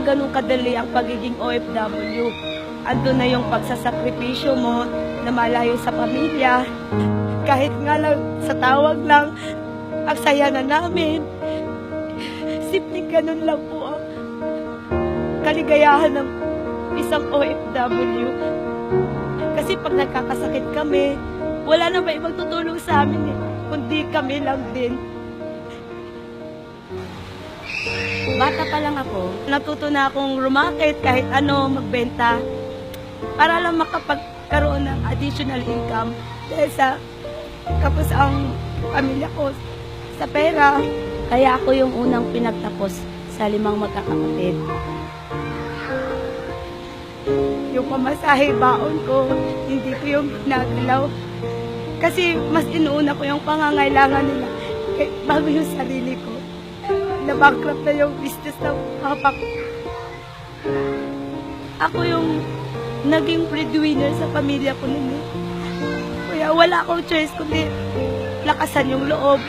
ganun kadali ang pagiging OFW. Andun na yung pagsasakripisyo mo na malayo sa pamilya. Kahit nga lang sa tawag lang, ang saya na namin. Simpleng ganun lang po ang kaligayahan ng isang OFW. Kasi pag nagkakasakit kami, wala na ba ibang tutulong sa amin kundi kami lang din. Bata pa lang ako, natuto na akong rumakit kahit ano, magbenta. Para lang makapagkaroon ng additional income. Dahil tapos ang pamilya ko sa pera. Kaya ako yung unang pinagtapos sa 5 magkakapatid. Yung pamasahe baon ko, hindi ko yung nagalaw. Kasi mas inuuna ko yung pangangailangan nila bago yung sarili ko. Na-bankrupt na yung business ng papa ko. Ako yung naging breadwinner sa pamilya ko nun. Kaya wala akong choice kundi lakasan yung loob.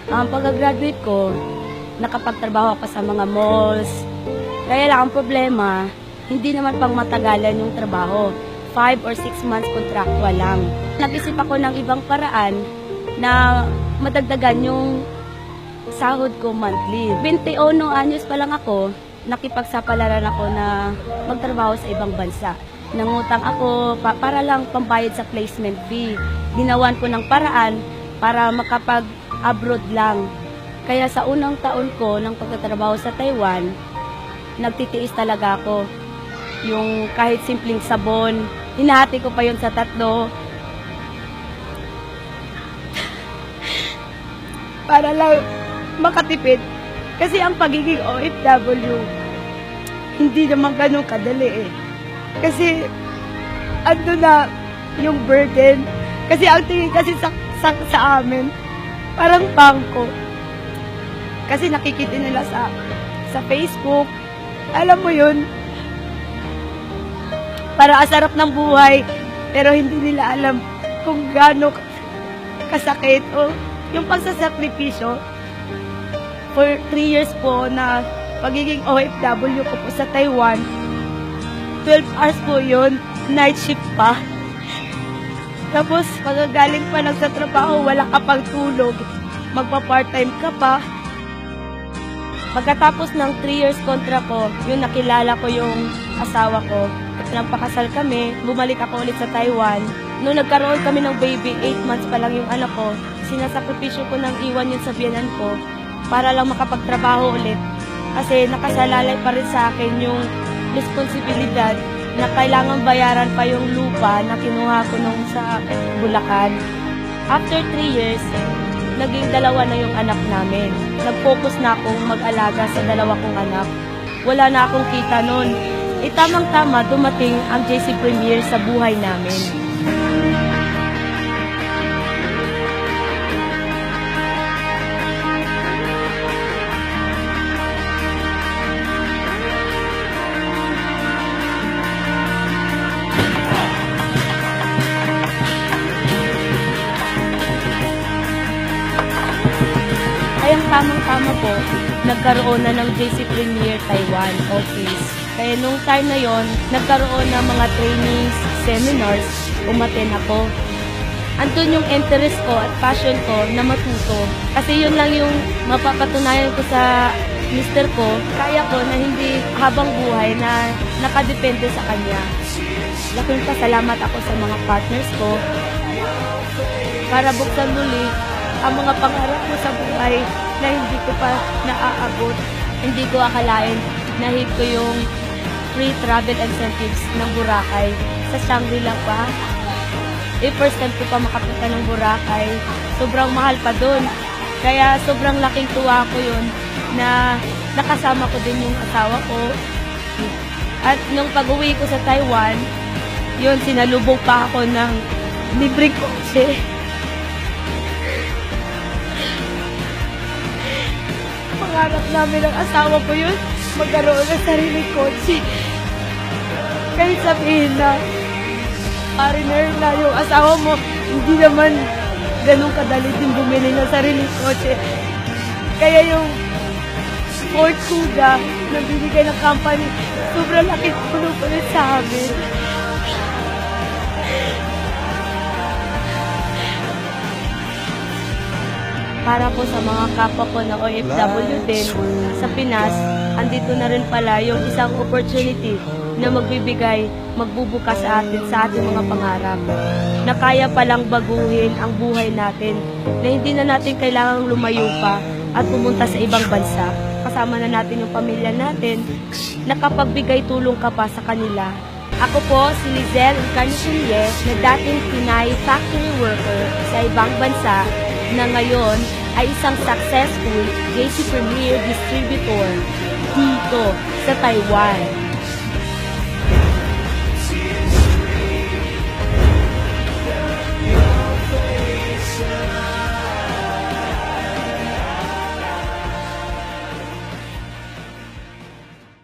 Ang pagka-graduate ko, nakapagtrabaho ako sa mga malls. Kaya lang ang problema, hindi naman pang matagalan yung trabaho. 5 or 6 months contractual lang. Nag-isip ako ng ibang paraan na madagdagan yung sahod ko monthly. 21 anyos pa lang ako, nakipagsapalaran ako na magtrabaho sa ibang bansa. Nangutang ako para lang pambayad sa placement fee. Ginawan ko ng paraan para makapag-abroad lang. Kaya sa unang taon ko ng pagtatrabaho sa Taiwan, nagtitiis talaga ako. Yung kahit simpleng sabon, hinahati ko pa yun sa 3. Para lang makatipid. Kasi ang pagiging OFW, hindi naman ganun kadali eh. Kasi ando na yung burden. Kasi ang tingin kasi sa amin, parang bangko. Kasi nakikita nila sa Facebook. Alam mo yun, para asarap ng buhay, pero hindi nila alam kung gaano kasakit o yung pagsasakripisyo. For 3 years po na pagiging OFW ko po sa Taiwan, 12 hours po yun, night shift pa. Tapos pagagaling pa lang sa trabaho, wala ka pang tulog, magpa-part-time ka pa. Pagkatapos ng 3 years contract ko, yun nakilala ko yung asawa ko. Nagpakasal kami, bumalik ako ulit sa Taiwan. Nung nagkaroon kami ng baby, 8 months pa lang yung anak ko, sinasakripisyo ko ng iwan yun sa biyanan ko para lang makapagtrabaho ulit. Kasi nakasalalay pa rin sa akin yung responsibilidad na kailangan bayaran pa yung lupa na kinuha ko nung sa Bulacan. After 3 years, naging 2 na yung anak namin. Nag-focus na akong mag-alaga sa 2 kong anak. Wala na akong kita nun. Tamang-tama dumating ang JC Premier sa buhay namin. Kayang tamang-tama po, nagkaroon na ng JC Premier Taiwan office. Kaya nung time na yon, nagkaroon ng mga trainings, seminars, umaten ako. Andun yung interest ko at passion ko na matuto. Kasi yun lang yung mapapatunayan ko sa mister ko. Kaya ko na hindi habang buhay na nakadepende sa kanya. Laking pasalamat ako sa mga partners ko para buksan muli ang mga pangarap ko sa buhay na hindi ko pa naaabot. Hindi ko akalain na hit ko yung free travel incentives ng Boracay sa Shangri-La pa. First time ko pa makapunta ng Boracay. Sobrang mahal pa dun. Kaya sobrang laking tuwa ko yun na nakasama ko din yung asawa ko. At nung pag-uwi ko sa Taiwan, yun, sinalubog pa ako ng libreng kotse. Pangarap namin ng asawa ko yun, magkaroon ng sariling kotse. Kahit sabihin na, partner na yung asawa mo, hindi naman ganun kadali din bumili ng sariling kotse. Kaya yung Ford Kuga na binigay ng company. Sobrang laking tulong po yun sa amin. Para po sa mga kapwa ko na OFW din sa Pinas, andito na rin pala yung isang opportunity na magbubukas sa ating mga pangarap. Na kaya palang baguhin ang buhay natin, na hindi na natin kailangang lumayo pa at pumunta sa ibang bansa. Kasama na natin yung pamilya natin, nakapagbigay tulong ka pa sa kanila. Ako po si Lizelle Encarnacion na dating Pinay factory worker sa ibang bansa na ngayon ay isang successful JC Premier distributor dito sa Taiwan.